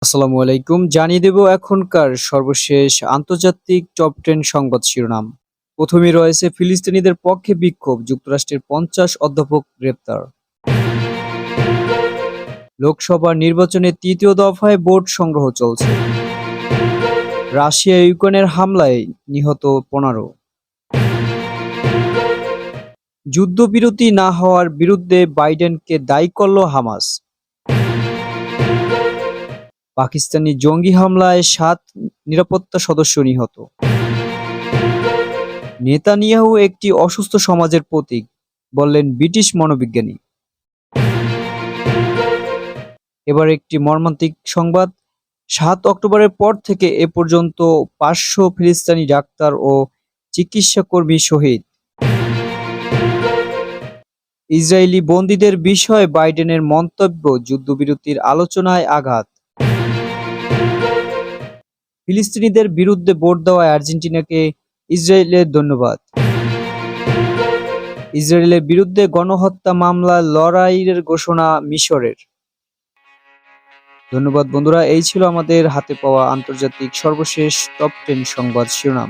আসসালামু আলাইকুম। জানিয়ে দেব এখনকার সর্বশেষ আন্তর্জাতিক টপ 10 সংবাদ শিরোনাম। প্রথমেই রয়েছে ফিলিস্তিনিদের পক্ষে বিক্ষোভ, যুক্তরাষ্ট্রের ৫০ অধ্যাপক গ্রেপ্তার। লোকসভা নির্বাচনে তৃতীয় দফায় ভোট সংগ্রহ চলছে। রাশিয়া ইউক্রেনের হামলায় নিহত ১৫। যুদ্ধবিরতি না হওয়ার বিরুদ্ধে বাইডেনকে দায়ী করল হামাস। পাকিস্তানি জঙ্গি হামলায় ৭ নিরাপত্তা সদস্য নিহত। নেতানিয়াহু একটি অসুস্থ সমাজের প্রতীক, বললেন ব্রিটিশ মনোবিজ্ঞানী। এবার একটি মর্মান্তিক সংবাদ। ৭ অক্টোবরের পর থেকে এ পর্যন্ত ৫০০ ফিলিস্তিনি ডাক্তার ও চিকিৎসাকর্মী শহীদ। ইসরায়েলি বন্দীদের বিষয়ে বাইডেনের মন্তব্য, যুদ্ধবিরতির আলোচনায় আঘাত। ফিলিস্তিনিদের বিরুদ্ধে ভোট দেওয়ায় আর্জেন্টিনাকে ইসরায়েলের ধন্যবাদ। ইসরায়েলের বিরুদ্ধে গণহত্যা মামলায় লড়াইয়ের ঘোষণা মিশরের। ধন্যবাদ বন্ধুরা, এই ছিল আমাদের হাতে পাওয়া আন্তর্জাতিক সর্বশেষ টপ 10 সংবাদ শিরোনাম।